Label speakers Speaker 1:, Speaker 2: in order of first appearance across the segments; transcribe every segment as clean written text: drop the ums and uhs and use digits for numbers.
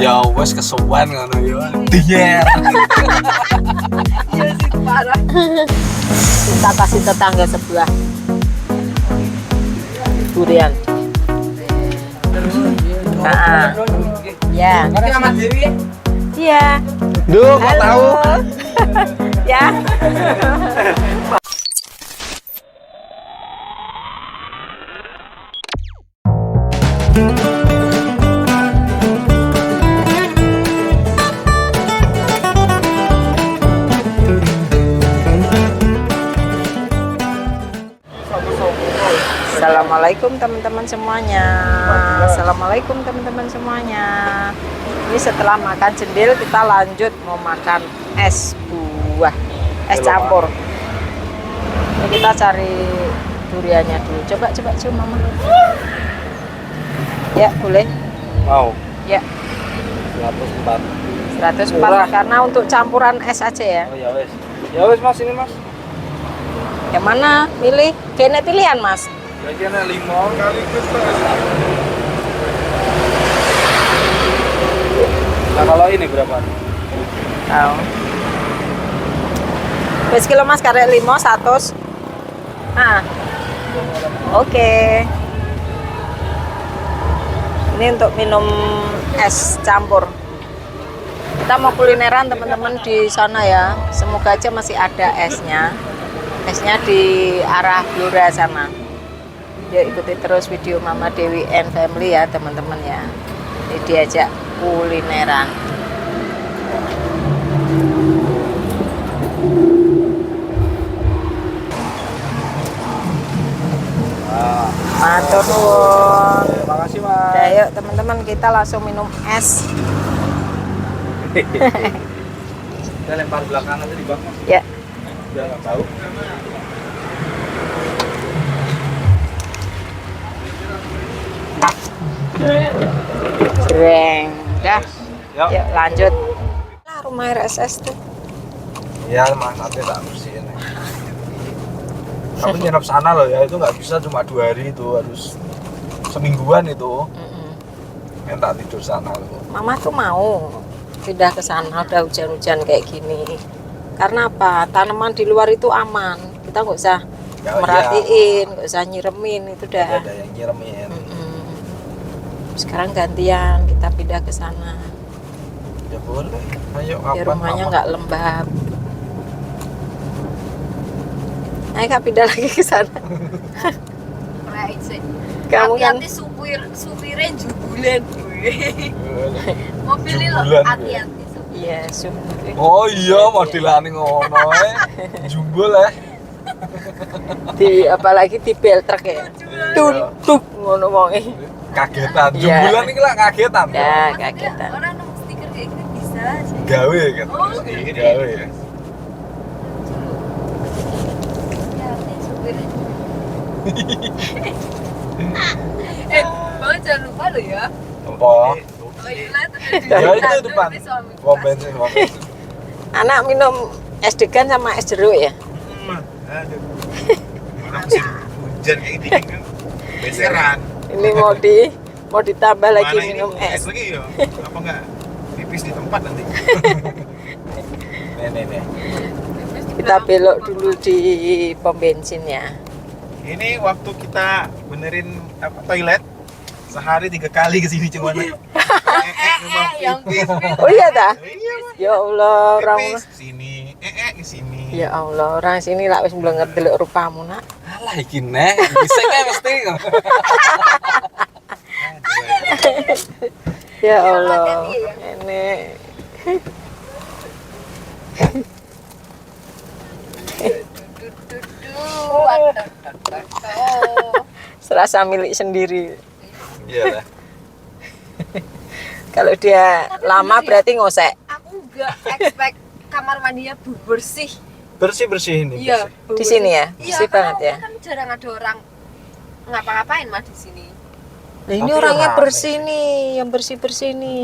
Speaker 1: Ya wes kesuwen ngono ya. Diyer.
Speaker 2: Iya sih parah.
Speaker 3: Kita kasih tetangga sebelah durian. Ya.
Speaker 2: Ini amat diri.
Speaker 3: Iya.
Speaker 1: Duh, kok tahu?
Speaker 3: Ya. Assalamualaikum teman-teman semuanya. Assalamualaikum teman-teman semuanya. Ini setelah makan jendil kita lanjut mau makan es buah, es campur. Ini kita cari duriannya dulu. Coba cium mama. Ya boleh.
Speaker 1: Mau.
Speaker 3: Ya
Speaker 1: 104.
Speaker 3: 104
Speaker 1: Murah.
Speaker 3: karena untuk campuran es aja ya.
Speaker 1: Oh ya wes. Ya wes Mas, ini Mas.
Speaker 3: Yang mana? Pilih. Kayaknya pilihan Mas.
Speaker 1: Kayaknya 5 kali Nah kalau ini berapa?
Speaker 3: Tahu. Wes kilo Mas karek 5 100. Ah. Oke. Ini untuk minum es campur. Kita mau kulineran teman-teman di sana ya. Semoga aja masih ada esnya. Esnya di arah Blora sana. Yuk ikuti terus video Mama Dewi and Family ya teman-teman ya. Ini diajak kulineran. Matur nuwun.
Speaker 1: Terima kasih Mas.
Speaker 3: Ya, yuk teman-teman kita langsung minum es.
Speaker 1: Kita lempar belakang aja di bak Mas.
Speaker 3: Ya.
Speaker 1: Biar nggak tahu.
Speaker 3: Jreng. Dah.
Speaker 1: Yuk.
Speaker 3: Yuk lanjut. Nah, rumah RSS tuh.
Speaker 1: Ya Mas, nanti tak bersihin. Tapi nginep sana loh ya, itu nggak bisa cuma 2 hari, itu harus semingguan itu. Yang tak tidur sana loh.
Speaker 3: Mama tuh mau pindah ke sana udah hujan-hujan kayak gini. Karena apa? Tanaman di luar itu aman. Kita nggak usah
Speaker 1: Ya,
Speaker 3: merhatiin, nggak usah nyiremin itu
Speaker 1: Tidak
Speaker 3: udah.
Speaker 1: ada yang nyiremin.
Speaker 3: Sekarang gantian kita pindah ke sana.
Speaker 1: Ya boleh. Ayo
Speaker 3: Biar
Speaker 1: kapan
Speaker 3: rumahnya
Speaker 1: Mama?
Speaker 3: nggak lembab. Ayo Kak pindah lagi ke sana.
Speaker 2: Right sih.
Speaker 3: Kamu kan
Speaker 2: hati-hati supirnya jubulan. Mobilnya lo
Speaker 1: Jubulan,
Speaker 2: hati-hati.
Speaker 3: iya sumber.
Speaker 1: Oh iya, modelane ngono Jumbul
Speaker 3: Di apalagi di bel truk ya. Tun tuk ngono wonge.
Speaker 1: kagetan.
Speaker 3: Iya.
Speaker 1: Jumbulan iki lah kagetan.
Speaker 3: Ya kagetan.
Speaker 2: Orang nemu stiker kayak gitu bisa aja.
Speaker 1: Gawe kan.
Speaker 2: Oh,
Speaker 1: Gawe ya.
Speaker 2: Hati-hati supirnya. Bang jangan lupa lo ya.
Speaker 1: Apa?
Speaker 2: Oh iya tuh.
Speaker 1: Ya itu depan. Pom bensin, pom bensin.
Speaker 3: Anak minum es degan sama es jeruk ya.
Speaker 4: Aduh. Mana musim hujan kayak gini kan. Beseran.
Speaker 3: Ini mau ditambah lagi
Speaker 4: Mana
Speaker 3: minum
Speaker 4: ini
Speaker 3: es.
Speaker 4: lagi ya? Apa enggak? Pipis di tempat nanti.
Speaker 1: Nih.
Speaker 3: Kita belok dulu di pom bensin ya.
Speaker 4: Ini waktu kita benerin apa toilet sehari 3 kali ke sini cuma
Speaker 2: yang
Speaker 3: Oh iya dah.
Speaker 4: Iya, Mas.
Speaker 3: Ya Allah, orang
Speaker 4: Pipis sini, ke sini.
Speaker 3: ya Allah, orang sini lah wis mblenget delok rupamu nak.
Speaker 1: Alah iki neh, bisa kayak mesti.
Speaker 3: Ya Allah. Ini serasa milik sendiri.
Speaker 1: Iya lah.
Speaker 3: Kalau dia lama berarti ngosek.
Speaker 2: Aku nggak expect kamar mandinya bersih.
Speaker 1: Bersih ini.
Speaker 2: Iya.
Speaker 3: Di sini ya,
Speaker 2: Iya,
Speaker 3: bersih banget ya.
Speaker 2: kan jarang ada orang ngapa-ngapain mah di sini.
Speaker 3: Nah, ini
Speaker 1: Tapi
Speaker 3: orangnya
Speaker 1: rame.
Speaker 3: bersih nih, yang bersih-bersih nih.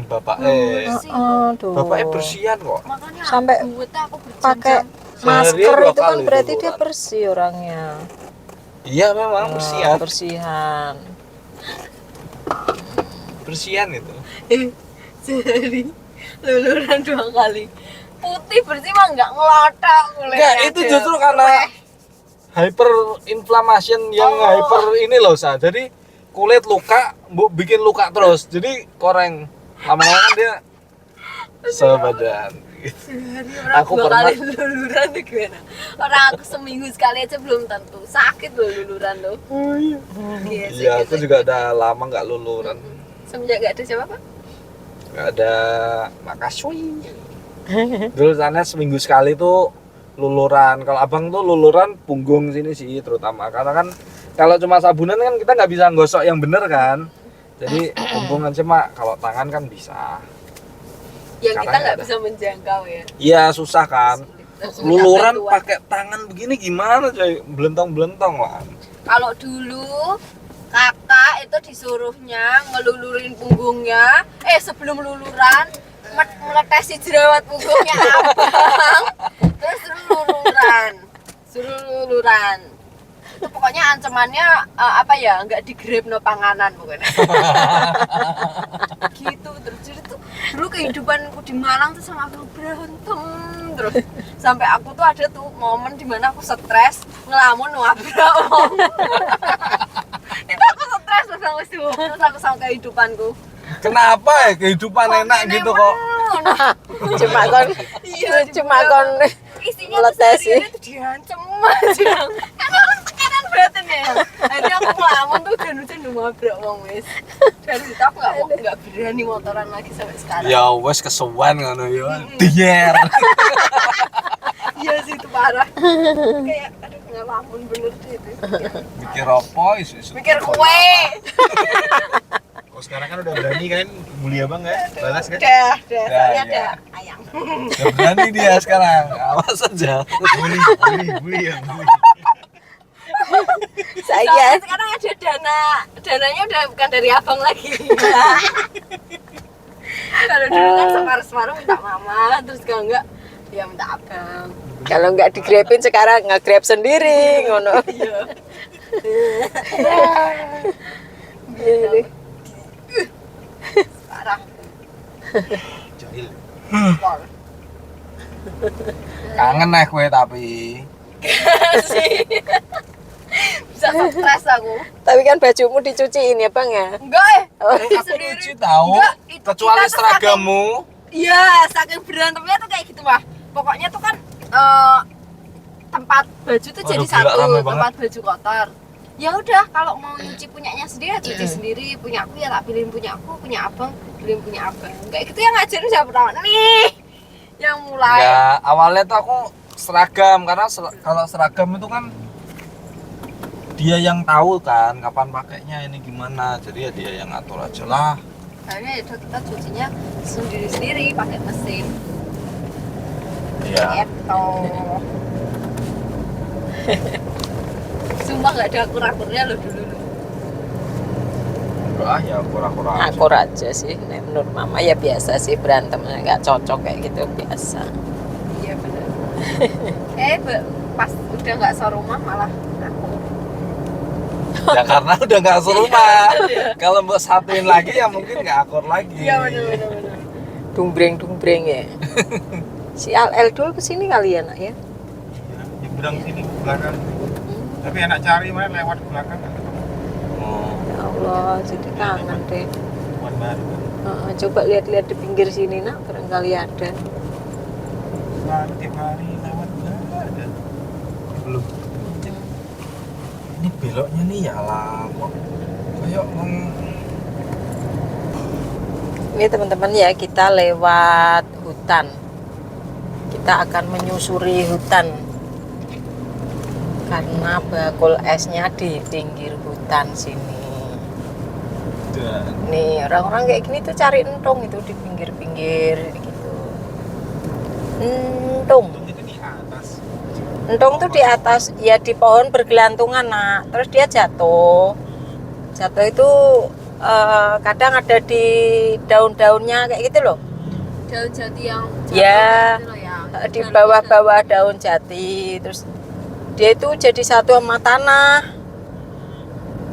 Speaker 1: Bapak
Speaker 3: Aduh.
Speaker 1: bapaknya bersihan kok.
Speaker 2: Makanya
Speaker 3: Sampai
Speaker 2: buat aku
Speaker 3: Pakai
Speaker 2: berjam-jam.
Speaker 3: masker
Speaker 1: Sehari 2
Speaker 3: itu kan
Speaker 1: kali
Speaker 3: berarti
Speaker 1: dulu,
Speaker 3: dia
Speaker 1: kan.
Speaker 3: bersih orangnya.
Speaker 1: Iya memang bersihan.
Speaker 3: Bersihan.
Speaker 1: Bersihan itu.
Speaker 2: Jadi luluran 2 kali. Putih bersih mah nggak ngelotok kulitnya.
Speaker 1: Enggak, itu justru karena hyperinflammation yang hyper ini loh, Sa. Jadi kulit luka, bikin luka terus. Jadi koreng. Lama-lama kan dia sebadan.
Speaker 2: Aku pernah luluran tuh gimana? Orang aku seminggu sekali aja belum tentu. Sakit loh luluran loh.
Speaker 1: Oh iya. Iya, aku juga udah lama nggak luluran.
Speaker 2: Semenjak gak ada siapa Pak?
Speaker 1: Nggak ada makasih. Dulu sana seminggu sekali tuh luluran. Kalau abang tuh luluran punggung sini sih terutama. Karena kan kalau cuma sabunan kan kita nggak bisa gosok yang bener kan. Jadi punggung aja mak. Kalau tangan kan bisa.
Speaker 2: Yang
Speaker 1: Sekarang
Speaker 2: kita nggak
Speaker 1: ada.
Speaker 2: bisa menjangkau ya.
Speaker 1: Iya susah kan.
Speaker 2: Terus
Speaker 1: Luluran
Speaker 2: minta bantuan.
Speaker 1: pakai tangan begini gimana coy? Belentong-belentong lah.
Speaker 2: Kalau dulu kakak itu disuruhnya ngelulurin punggungnya, sebelum luluran ngetesi jerawat punggungnya abang, terus suruh luluran. Itu pokoknya ancamannya apa ya, nggak digrab no panganan pokoknya. Gitu terus jadi tuh dulu kehidupanku di Malang tuh sama abang berantem terus sampai aku tuh ada tuh momen dimana aku stres ngelamun nabrak om. Itu aku stres terus aku sama kehidupanku.
Speaker 1: Kenapa ya kehidupan enak gitu kok?
Speaker 3: Cuma kon cuma kon
Speaker 2: Isinya tuh
Speaker 3: Letesi.
Speaker 2: seharian itu diancem aja. Kan orang tekanan batin ya. Akhirnya aku ngelamun tuh hujan-hujan nabrak wong wis. Dari situ aku nggak berani motoran lagi sampai sekarang.
Speaker 1: Ya wes kesuwen ngono ya. Dier.
Speaker 2: Iya sih itu parah. Kayak aduh ngelamun bener deh itu.
Speaker 1: Mikir apa isu.
Speaker 2: Mikir kue.
Speaker 4: Oh sekarang kan udah berani kan bully abang kan? Balas kan?
Speaker 2: Udah,
Speaker 1: Ya,
Speaker 2: soalnya
Speaker 1: ya.
Speaker 2: ada ayam.
Speaker 1: Udah berani dia sekarang. Awas aja.
Speaker 4: Bully ya bully.
Speaker 2: Soalnya
Speaker 3: saya
Speaker 2: sekarang ada dananya udah bukan dari abang lagi. Kalau dulu kan separuh-separuh minta mama, terus kalau enggak ya minta abang.
Speaker 3: kalau nggak digrabin sekarang nge-grab sendiri ngono.
Speaker 2: Gitu. Parah.
Speaker 4: Jahil.
Speaker 2: Pol.
Speaker 1: Kangen kue tapi.
Speaker 2: Bisa stres aku.
Speaker 3: Tapi kan bajumu dicuciin ya bang ya.
Speaker 2: Enggak
Speaker 3: Oh,
Speaker 2: Itu
Speaker 1: Aku
Speaker 2: sendiri.
Speaker 1: lucu tahu.
Speaker 2: Enggak, itu
Speaker 1: Kecuali
Speaker 2: kita tuh
Speaker 1: seragammu.
Speaker 2: Iya, saking berantemnya tuh kayak gitu mah. Pokoknya tuh kan tempat baju tuh
Speaker 1: Waduh,
Speaker 2: jadi
Speaker 1: gila,
Speaker 2: satu,
Speaker 1: rame banget.
Speaker 2: tempat baju kotor. Ya udah, kalau mau nyuci punyanya sendiri, ya cuci sendiri. Punya aku ya tak pilihin punya aku, punya abang, pilihin punya abang. Kayak gitu yang ngajarin siapa pertama nih, yang mulai.
Speaker 1: Ya awalnya tuh aku seragam karena kalau seragam itu kan dia yang tahu kan kapan pakainya ini gimana. Jadi ya dia yang ngatur aja lah.
Speaker 2: Akhirnya ya udah kita cucinya sendiri-sendiri pakai mesin.
Speaker 1: Iya.
Speaker 2: Gitu. Sumpah nggak ada akur-akurnya lo dulu.
Speaker 1: Enggak ya kurang-kurang.
Speaker 3: Akur aja sih. Nek menurut mama ya biasa sih berantem nggak cocok kayak gitu biasa.
Speaker 2: Iya benar. Pas udah nggak serumah malah aku.
Speaker 1: Ya karena udah nggak serumah. Kalau mau satuin lagi ya mungkin nggak akur lagi.
Speaker 2: Iya benar.
Speaker 3: Dumbreng ya. Si Al dulu kesini kali ya nak ya.
Speaker 4: Nyebrang sini ke belakang. Tapi anak cari mana lewat ke belakang.
Speaker 1: Oh.
Speaker 3: Ya Allah, jadi kangen deh.
Speaker 4: Bukan baru kan.
Speaker 3: Coba lihat-lihat di pinggir sini nak, barangkali ada.
Speaker 4: Selalu tiap hari lewat nggak ada.
Speaker 1: Belum. Ini beloknya nih ya lah. Kayak
Speaker 3: Ini teman-teman ya, kita lewat hutan. Kita akan menyusuri hutan. Karena bakul esnya di pinggir hutan sini. Nih, orang-orang kayak gini tuh cari entung itu di pinggir-pinggir gitu. Entung.
Speaker 4: Itu di atas.
Speaker 3: Entung tuh di atas, ya di pohon bergelantungan nak. Terus dia jatuh. Jatuh itu kadang ada di daun-daunnya kayak gitu loh.
Speaker 2: Daun jati yang
Speaker 3: Ya,
Speaker 2: gitu loh ya.
Speaker 3: di bawah-bawah daun jati. Terus dia itu jadi satu sama tanah.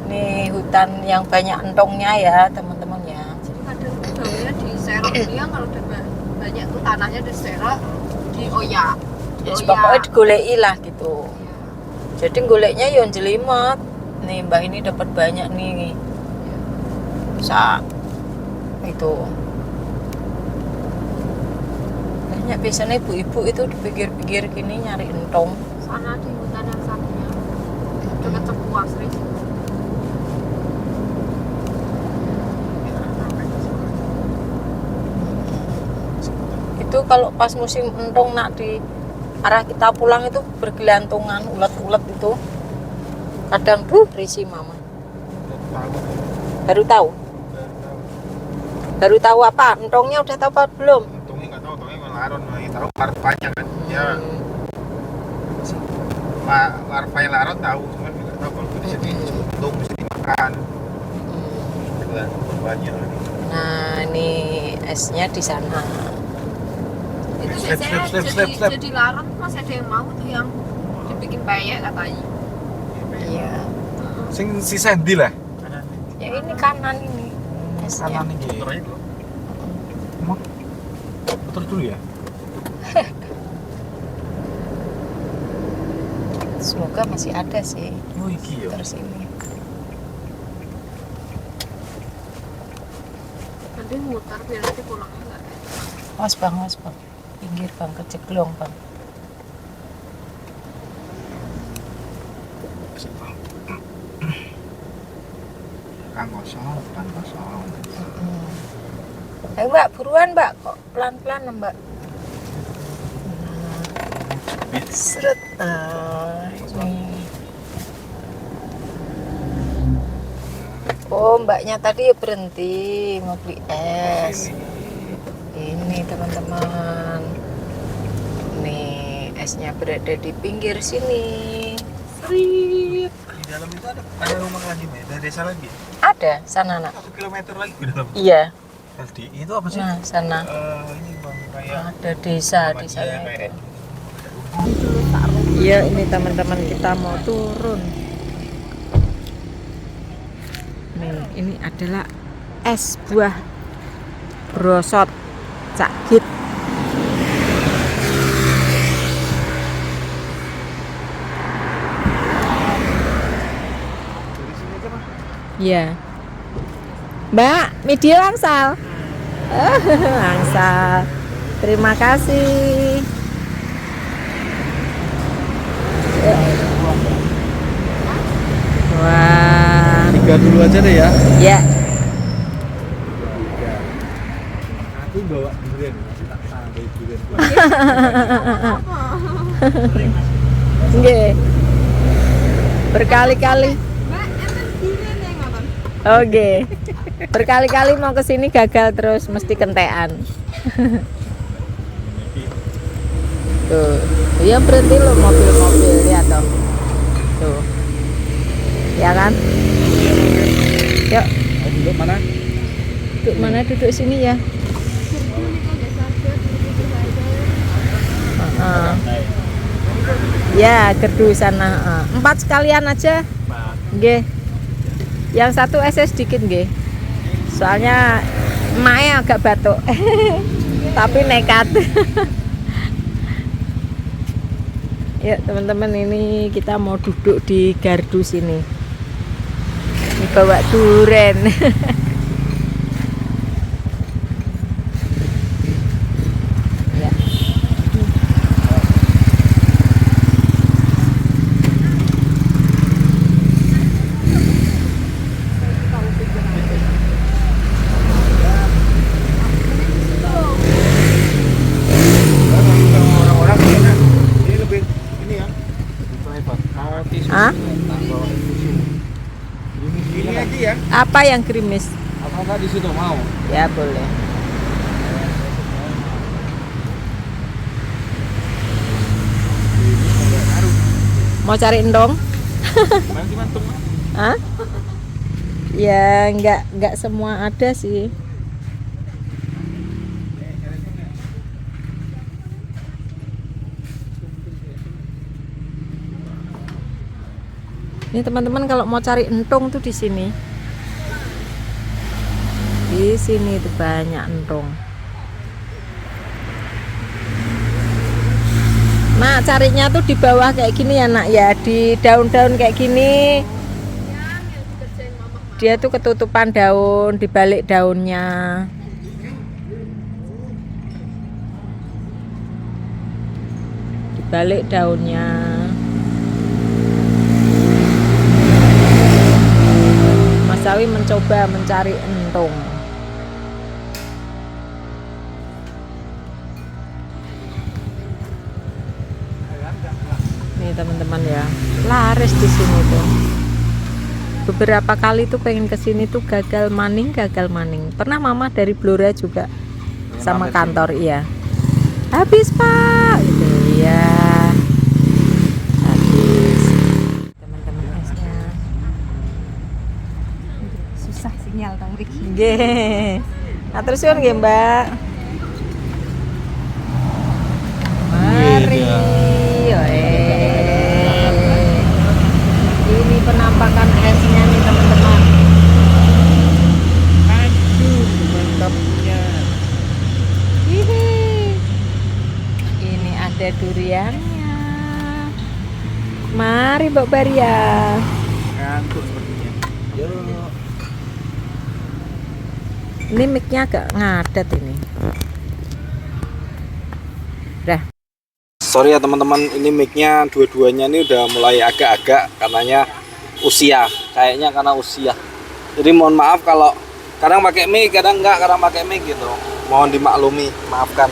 Speaker 3: Nih hutan yang banyak entongnya ya teman-teman ya.
Speaker 2: Jadi kadang tuh daunnya diserok dia kalau udah banyak tuh tanahnya udah steril dioyak.
Speaker 3: Ya, pokoknya digoleki lah gitu. Jadi goleknya yo jelimet. Nih Mbak ini dapat banyak nih. Bisa itu. Banyak biasanya ibu-ibu itu di pinggir-pinggir gini nyari entong.
Speaker 2: Sana di hutan yang satunya dekat Cepuas Riz.
Speaker 3: Itu kalau pas musim entong nak di arah kita pulang itu bergelantungan ulat-ulat itu. Kadang risih mama. Baru tahu. Baru tahu apa? Entongnya udah tahu apa belum?
Speaker 4: Untungnya nggak tahu, untungnya melaron, tahu larvanya kan. Ya larvanya laron tahu, cuman nggak tahu kalau bisa diuntung, bisa dimakan. Itu kan banyak.
Speaker 3: Nah, ini esnya di sana.
Speaker 2: Itu
Speaker 4: Slap,
Speaker 2: biasanya
Speaker 4: slap, slap, slap.
Speaker 2: jadi larut masih ada yang mau tuh yang dibikin peyek katanya.
Speaker 3: Iya.
Speaker 4: Sing sisa ndi lah?
Speaker 3: Ya ini kanan ini esnya.
Speaker 4: Kanan ini. Puter aja dulu. Emang? Puter dulu ya?
Speaker 3: Semoga masih ada sih.
Speaker 4: Oh iki ya.
Speaker 3: Terus ini.
Speaker 2: Nanti mutar biar nanti pulangnya nggak enak.
Speaker 3: Mas bang. Pinggir bang, keceklong bang.
Speaker 4: Kan kosong.
Speaker 3: Ayo mbak, buruan mbak, kok pelan-pelan mbak. Seret. Ini. Oh mbaknya tadi berhenti mau beli es. Ini teman-teman. Nih esnya berada di pinggir sini. Srit.
Speaker 4: Di dalam itu ada rumah lagi nih, ada desa lagi.
Speaker 3: Ada sana nak.
Speaker 4: 1 kilometer lagi di dalam.
Speaker 3: Iya.
Speaker 4: LDI itu apa sih?
Speaker 3: Nah sana
Speaker 4: Ini bang kayak
Speaker 3: ada desa di
Speaker 4: Muhammadiyah,
Speaker 3: sana
Speaker 4: kayak
Speaker 3: itu. Iya ini teman-teman kita mau turun. Nih ini adalah es buah brosot cakit.
Speaker 4: dari sini aja mah.
Speaker 3: Iya. Mbak, media langsal. Langsal. Terima kasih. Wah.
Speaker 4: 3 dulu aja deh ya.
Speaker 3: Ya.
Speaker 4: Aku bawa durian, tak sampai durian.
Speaker 3: Nggih. Berkali-kali.
Speaker 2: Mbak, enten durian yang ngoten.
Speaker 3: Oke. Berkali-kali mau ke sini gagal terus mesti kentekan. Tuh, ya berhenti lo mobil-mobil lihat toh. Tuh. Ya kan? Yuk,
Speaker 4: Duduk mana?
Speaker 3: duduk mana duduk sini ya. Heeh. Ya, gerdu sana. 4 sekalian aja. Nggih. Yang satu SS sedikit nggih. Soalnya emaknya agak batuk. Tapi nekat. Ya teman-teman, ini kita mau duduk di gardu sini. Ini bawa duren. Ya.
Speaker 4: Orang-orang ini lebih ini ya, lebih lebar.
Speaker 3: Hah?
Speaker 4: Ini aja ya.
Speaker 3: Apa yang gerimis?
Speaker 1: Apakah di situ mau?
Speaker 3: Ya boleh. Mau cari endong?
Speaker 4: Nanti mantum.
Speaker 3: Hah? Ya nggak semua ada sih. Ini teman-teman kalau mau cari entong tuh di sini. Di sini tuh banyak entong. Mak, carinya tuh di bawah kayak gini ya nak ya, di daun-daun kayak gini. Dia tuh ketutupan daun, di balik daunnya. Di balik daunnya. Mas Sawi mencoba mencari entung. Nih teman-teman ya, laris di sini tuh. Beberapa kali tuh pengen kesini tuh gagal maning. Pernah mama dari Blora juga sama kantor, iya. Habis pak, gitu ya. Habis. Teman-teman esnya.
Speaker 2: Susah sinyal tang Riki.
Speaker 3: Nggih. Atur suwun nggih, Mbak. Mari. Ini penampakan esnya nih teman-teman.
Speaker 4: Aduh, mantapnya.
Speaker 3: Ini ada duriannya. Mari Mbak Baria.
Speaker 4: Ngantuk sepertinya. Yo.
Speaker 3: Ini mic-nya agak ngadet ini. Udah.
Speaker 1: Sorry ya teman-teman, ini mic-nya dua-duanya ini udah mulai agak-agak karenanya usia, kayaknya karena usia. Jadi mohon maaf kalau kadang pakai mic, kadang enggak, kadang pakai mic gitu. Mohon dimaklumi, maafkan.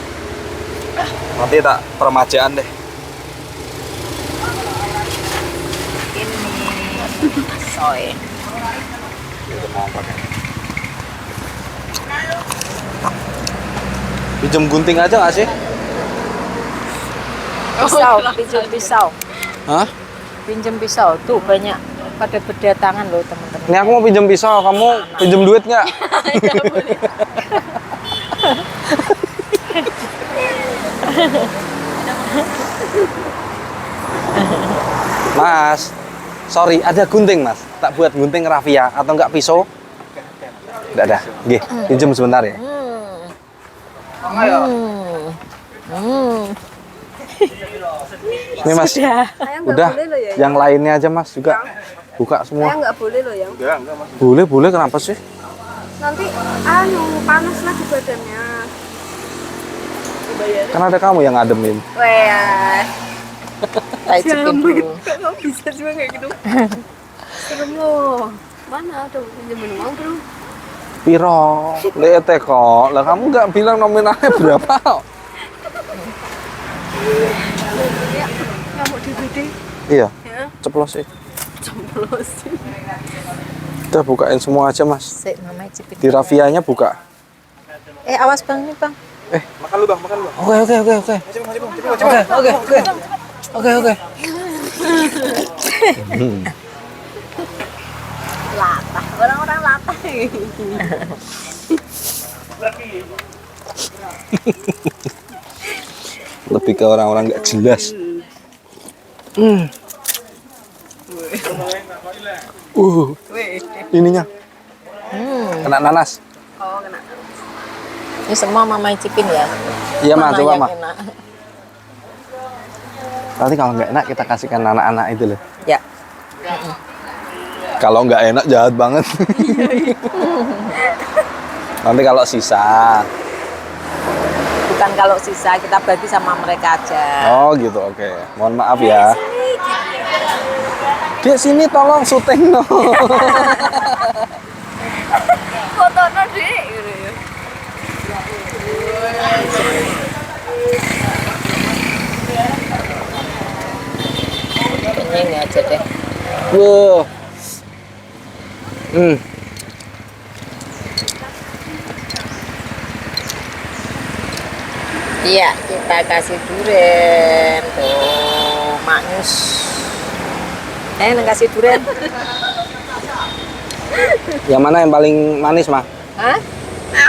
Speaker 1: Nanti tak permajaan deh.
Speaker 3: Ini soy.
Speaker 1: Gitu mau pakai. Pinjam gunting aja nggak sih?
Speaker 3: Pisau, pinjam pisau.
Speaker 1: Hah?
Speaker 3: Pinjam pisau tuh banyak pada berdatangan loh teman-teman.
Speaker 1: Ini aku mau pinjam pisau, kamu pinjam duit nggak? Mas, sorry, ada gunting mas. Tak buat gunting raffia atau enggak pisau? Enggak ada. Gih, pinjam sebentar ya. Ini mas,
Speaker 3: Sudah.
Speaker 2: Saya nggak
Speaker 1: udah.
Speaker 2: boleh loh ya.
Speaker 1: Yang lainnya aja mas juga buka
Speaker 2: Saya
Speaker 1: semua.
Speaker 2: nggak boleh loh yang.
Speaker 4: Enggak, Mas.
Speaker 1: Boleh, boleh. Kenapa sih?
Speaker 2: Nanti panas lah di badannya.
Speaker 1: Kan ada kamu yang ngademin.
Speaker 2: Wah.
Speaker 3: Saya icipin dulu.
Speaker 2: Kok bisa juga kayak gitu? Serem loh. Mana ada pinjaman uang bro?
Speaker 1: Piro? Lihat kok. Lah kamu nggak bilang nominalnya berapa?
Speaker 2: Ya, nggak mau DVD.
Speaker 1: Iya,
Speaker 2: Ya,
Speaker 1: ceplos sih.
Speaker 2: jemplosin.
Speaker 1: Udah bukain semua aja mas.
Speaker 3: Sik, mama icipin.
Speaker 1: Di raffianya buka.
Speaker 3: Awas bang nih bang.
Speaker 4: Makan lu, Bang, makan lu.
Speaker 1: Oke.
Speaker 2: Latah, orang-orang latah.
Speaker 1: Lebih ke orang-orang nggak jelas. Ininya kena nanas.
Speaker 2: Oh, kena.
Speaker 3: Ini semua mama icipin ya.
Speaker 1: Iya mah,
Speaker 3: Mana
Speaker 1: coba
Speaker 3: yang
Speaker 1: mah.
Speaker 3: enak?
Speaker 1: Nanti kalau nggak enak kita kasihkan anak-anak itu loh.
Speaker 3: Ya.
Speaker 1: Kalau nggak enak jahat banget. Nanti kalau sisa.
Speaker 3: Bukan kalau sisa kita bagi sama mereka aja.
Speaker 1: Oh gitu, oke. Mohon maaf ya. Dek sini tolong syuting no.
Speaker 2: Fotonya deh. Gitu ya.
Speaker 3: Ini aja deh.
Speaker 1: Wow.
Speaker 3: Iya, kita kasih durian tuh, maknyus. Kasih durian.
Speaker 1: Yang mana yang paling manis mah?
Speaker 3: Hah?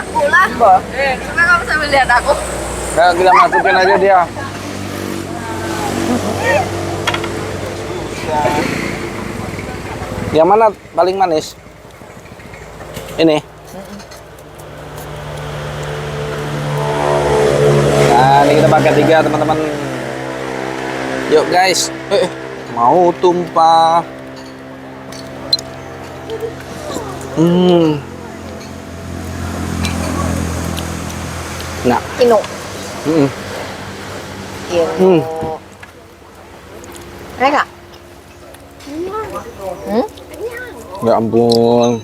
Speaker 2: Aku lah.
Speaker 3: Boh.
Speaker 2: Coba kamu sambil lihat aku.
Speaker 1: Ayo kita masukin aja dia. Yang mana paling manis? Ini. Nah, ini kita pakai 3 teman-teman. Yuk guys, mau tumpah. Nah,
Speaker 3: Ino.
Speaker 1: mm.
Speaker 3: Ino. Enak.
Speaker 1: Ya ampun.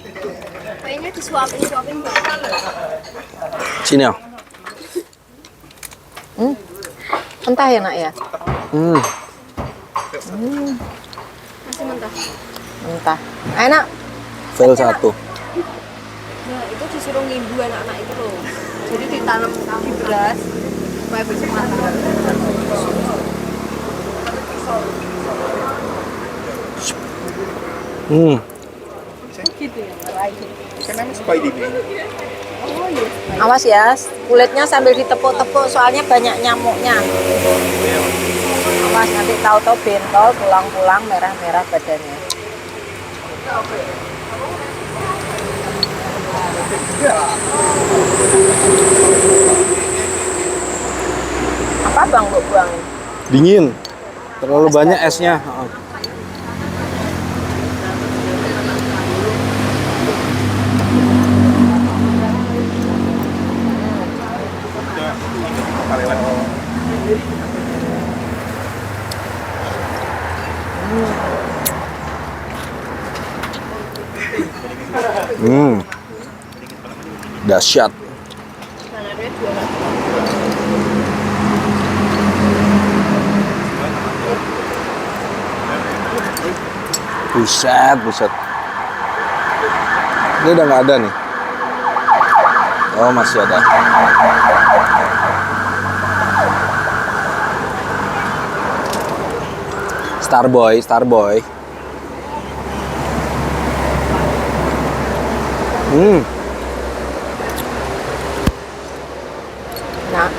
Speaker 2: Kayaknya disuapin banget.
Speaker 1: Sini ya.
Speaker 3: Entah ya nak ya.
Speaker 2: Masih mentah.
Speaker 3: Entah. Enak.
Speaker 1: Fail 1.
Speaker 2: Nah, itu disuruh ngimbu anak-anak itu loh. Jadi ditanam di beras supaya bisa matang. Gitu ya.
Speaker 4: Kan namanya Spiderman.
Speaker 2: Oh iya.
Speaker 3: Awas ya, kulitnya sambil ditepuk-tepuk soalnya banyak nyamuknya. Awas nanti tahu-tahu bentol, pulang-pulang merah-merah badannya. Apa bang buangin?
Speaker 1: Dingin. Terlalu banyak esnya. Dahsyat. Buset, buset. Ini udah nggak ada nih. Oh, masih ada. Starboy, Starboy.
Speaker 3: Nah.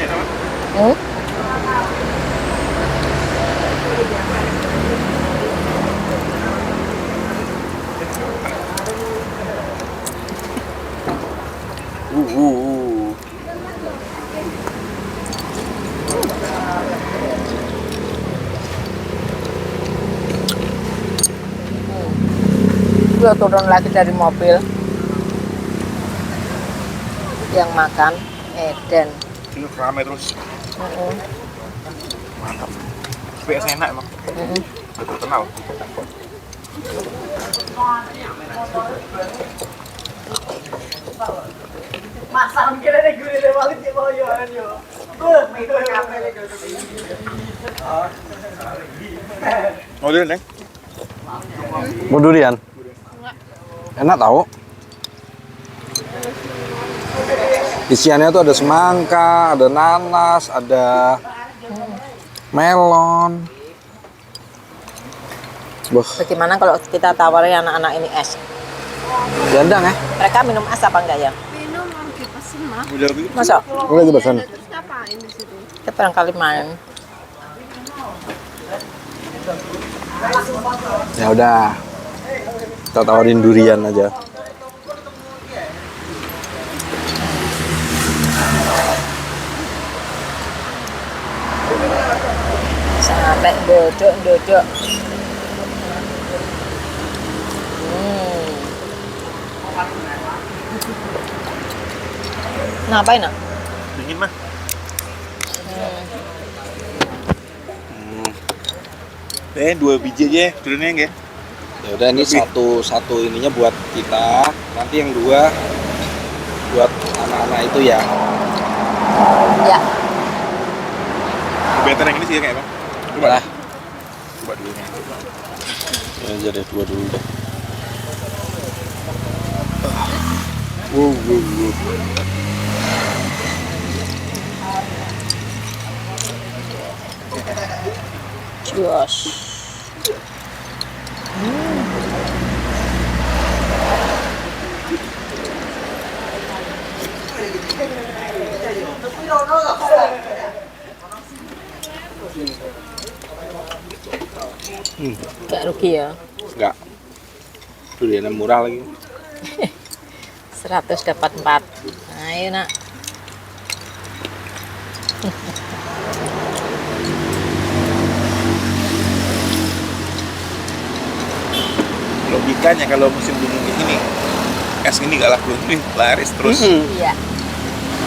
Speaker 3: Gue turun lagi dari mobil. Yang makan Eden.
Speaker 4: Ini ramai terus. Mantap. PS enak emang. Betul kenal. Mau dulu, Neng?
Speaker 1: Mau durian? Enak tahu. Isiannya tuh ada semangka, ada nanas, ada melon. Wah,
Speaker 3: Bagaimana kalau kita tawarin anak-anak ini es?
Speaker 1: jandang ya?
Speaker 3: Mereka minum es apa enggak ya?
Speaker 2: Minum mau dipesen mah.
Speaker 4: Udah gitu.
Speaker 3: Masa?
Speaker 1: Ini lagi pesan.
Speaker 2: Terus ngapain di situ?
Speaker 3: Kita barangkali main.
Speaker 1: Ya udah, kita tawarin durian aja.
Speaker 3: Sampai dodok. Ngapain nak?
Speaker 4: Dingin mah. Dua biji aja duriannya enggak?
Speaker 1: Ya udah, ini satu ininya buat kita, nanti yang dua buat anak-anak itu ya.
Speaker 3: Ya.
Speaker 4: Better yang ini sih ya kayak Bang. Coba
Speaker 1: Lah,
Speaker 4: Coba dulu nih.
Speaker 1: ya aja deh, dua dulu deh. Wow.
Speaker 3: Jos. Gak rugi ya.
Speaker 1: Enggak. Duriannya murah lagi.
Speaker 3: 100 dapat 4. Ayo nak.
Speaker 4: Makanya kalau musim dingin ini es ini gak laku, ini laris terus.
Speaker 3: Iya.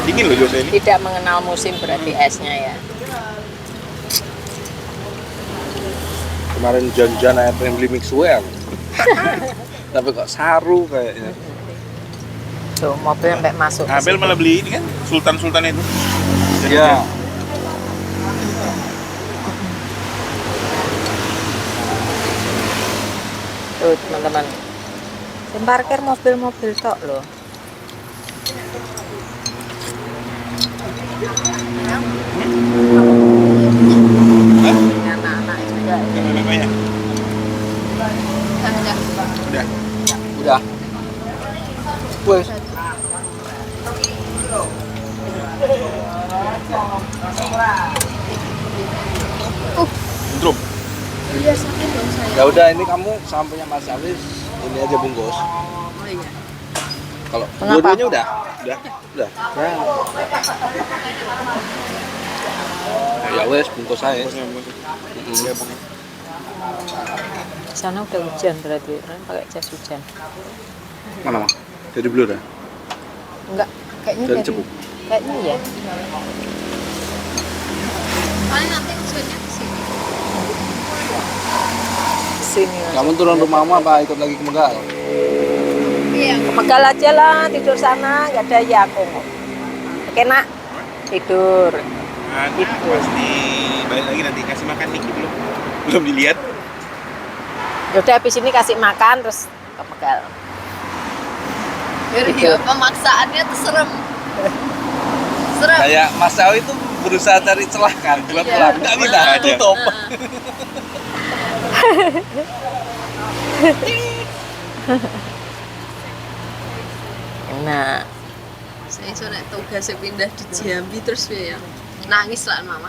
Speaker 4: Dingin loh Jose ini.
Speaker 3: Tidak mengenal musim berarti esnya ya.
Speaker 1: Kemarin janjian air beli mix well. Tapi kok saru kayaknya.
Speaker 3: Tuh mobil sampai masuk. ke
Speaker 4: Abel
Speaker 3: situ.
Speaker 4: malah beli ini kan sultan itu.
Speaker 1: Iya.
Speaker 3: Tuh teman-teman. Yang parkir mobil-mobil tok loh. Anak-anak juga.
Speaker 4: Apa ya? Udah.
Speaker 1: Udah. Wes.
Speaker 4: Drum.
Speaker 1: Ya udah ini kamu sampainya Mas Alis ini aja bungkus.
Speaker 2: Oh iya.
Speaker 1: Kalau
Speaker 3: Kenapa?
Speaker 1: dua-duanya udah.
Speaker 4: Udah.
Speaker 1: Udah. Ya wes bungkus saya.
Speaker 4: Iya, Bang.
Speaker 3: Di sana udah hujan berarti. Orang pakai jas hujan.
Speaker 1: Mana Mas? Jadi blur ya?
Speaker 3: Enggak, kayaknya
Speaker 1: Dari
Speaker 3: dari-
Speaker 1: Cepu?
Speaker 3: Kayaknya ya.
Speaker 2: Paling nanti hujannya di sini.
Speaker 3: Sini.
Speaker 1: Kamu turun rumahmu apa ikut lagi ke Megal?
Speaker 2: Iya.
Speaker 3: Ke Megal aja lah, tidur sana, nggak ada ya aku. Oke nak, tidur.
Speaker 4: Nah, pasti balik lagi nanti kasih makan nih belum dilihat.
Speaker 3: Yaudah habis ini kasih makan terus ke Megal.
Speaker 2: Biar
Speaker 3: Gitu.
Speaker 2: dia pemaksaannya tuh serem. Serem.
Speaker 1: Kayak Mas Sawi itu berusaha cari celah kan, buat
Speaker 2: Iya.
Speaker 1: pulang. Nggak bisa,
Speaker 4: Nggak ada.
Speaker 1: tutup.
Speaker 3: Nah,
Speaker 2: Saya sore tugas pindah di Jambi terus ya nangis lah mama.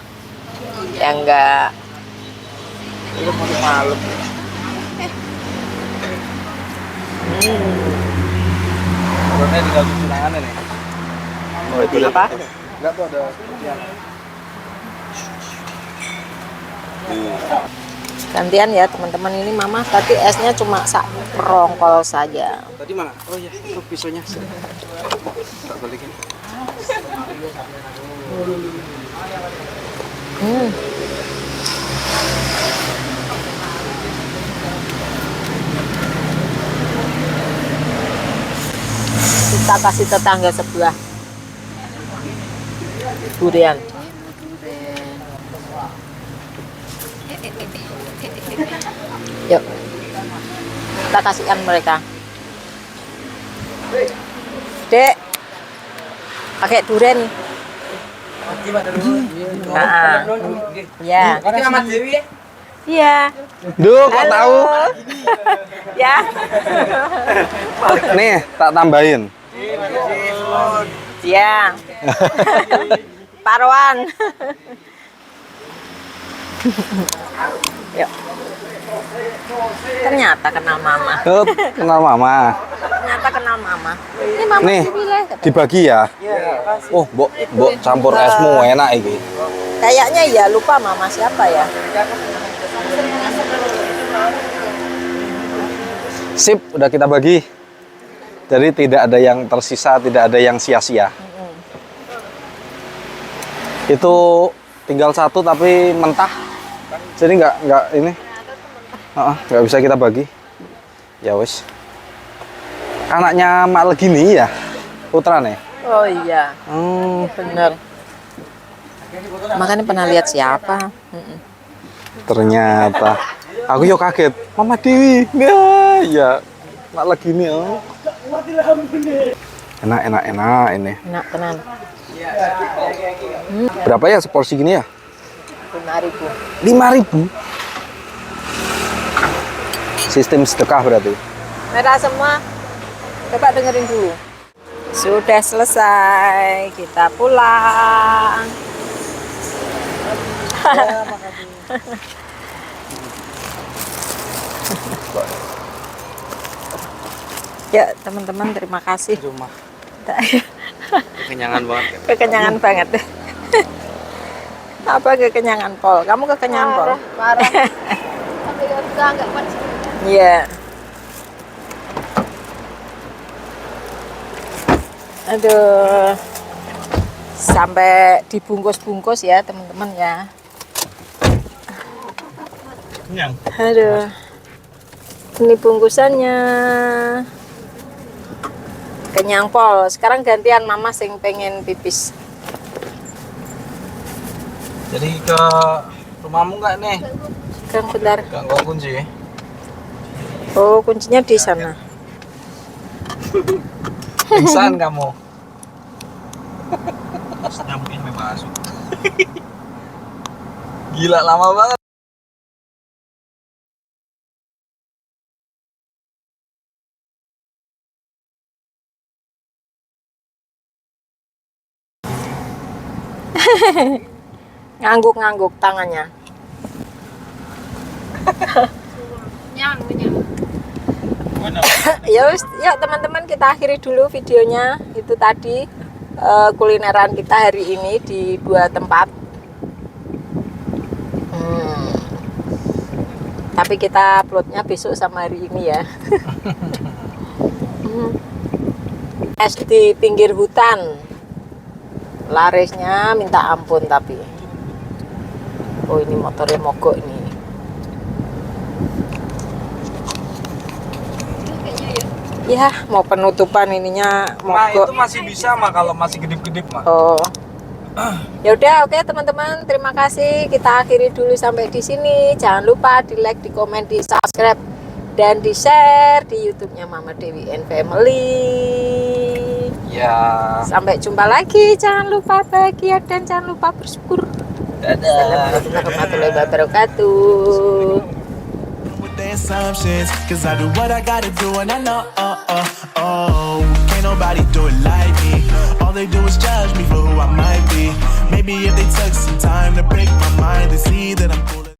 Speaker 3: ya enggak.
Speaker 1: Itu malam. Turunnya tinggal cuci tangannya nih. Oh itu
Speaker 3: Apa?
Speaker 1: Enggak tuh ada cucian.
Speaker 3: Gantian ya teman-teman, ini mama tadi esnya cuma sak rongkol saja.
Speaker 1: Tadi mana? Oh iya, itu pisaunya. Tak balikin.
Speaker 3: Hmm. Kita kasih tetangga sebelah durian. Yuk, kita kasihkan mereka. Dek, pakai durian nih. Nah, ya. Iya.
Speaker 1: Duh, kok
Speaker 3: Halo.
Speaker 1: tahu?
Speaker 3: Ya.
Speaker 1: Nih, tak tambahin.
Speaker 3: Ya. Parwan. Yuk. Ternyata kenal mama.
Speaker 1: Tuh, kenal mama.
Speaker 3: Ternyata kenal mama. Ini mama
Speaker 1: Nih,
Speaker 3: pilih.
Speaker 1: dibagi ya. Oh, mbok campur esmu enak iki.
Speaker 3: Kayaknya ya lupa mama siapa ya.
Speaker 1: Sip, udah kita bagi. Jadi tidak ada yang tersisa, tidak ada yang sia-sia. Itu tinggal satu tapi mentah. Jadi nggak ini. Nggak bisa kita bagi. Ya wes. Anaknya Mak Legini ya, putra nih.
Speaker 3: Oh iya,
Speaker 1: Hmm,
Speaker 3: bener. Makanya pernah lihat siapa.
Speaker 1: ternyata. Aku yo kaget. Mama Dewi. Nah, ya Mak Legini. Oh. Enak ini.
Speaker 3: Enak tenan.
Speaker 1: Berapa ya seporsi gini ya?
Speaker 3: 5.000.
Speaker 1: 5.000. Sistem sedekah berarti.
Speaker 3: Merah semua. Coba dengerin dulu. Sudah selesai, kita pulang. Ya teman-teman, terima kasih.
Speaker 1: Rumah kenyangan banget.
Speaker 3: Kekenyangan banget. Apa kekenyangan Pol? Kamu kekenyangan Pol?
Speaker 2: Parah. Tapi ya bisa nggak pada
Speaker 3: Iya. Aduh. Sampai dibungkus-bungkus ya, teman-teman ya.
Speaker 4: Kenyang.
Speaker 3: Aduh. Ini bungkusannya. Kenyang pol. Sekarang gantian mama sing pengen pipis.
Speaker 1: Jadi ke rumahmu nggak nih?
Speaker 3: Kang bentar.
Speaker 1: Nggak nggak kunci.
Speaker 3: Oh, kuncinya di sana.
Speaker 1: Pingsan kamu.
Speaker 4: Nyampuin masuk.
Speaker 1: Gila lama banget.
Speaker 3: Ngangguk-ngangguk tangannya.
Speaker 2: Nyang.
Speaker 4: Mana?
Speaker 3: Ya wis, yuk teman-teman kita akhiri dulu videonya. Itu tadi kulineran kita hari ini di 2 tempat. Tapi kita uploadnya besok sama hari ini ya. Es di pinggir hutan. Larisnya minta ampun tapi. Oh ini motornya mogok ini. Ya mau penutupan ininya
Speaker 1: Nah itu
Speaker 3: mogok.
Speaker 1: masih bisa mah kalau masih kedip-kedip mah.
Speaker 3: Oh. Ya udah oke teman-teman, terima kasih. Kita akhiri dulu sampai di sini. Jangan lupa di like, di komen, di subscribe dan di share di YouTube-nya Mama Dewi and Family.
Speaker 1: Ya.
Speaker 3: Sampai jumpa lagi. Jangan lupa bahagia dan jangan lupa bersyukur.
Speaker 1: Dadah.
Speaker 3: Assalamualaikum warahmatullahi wabarakatuh.
Speaker 5: With the assumptions, cause I do what I gotta do and I know, can't nobody do it like me. All they do is judge me for who I might be. Maybe if they took some time to break my mind and see that I'm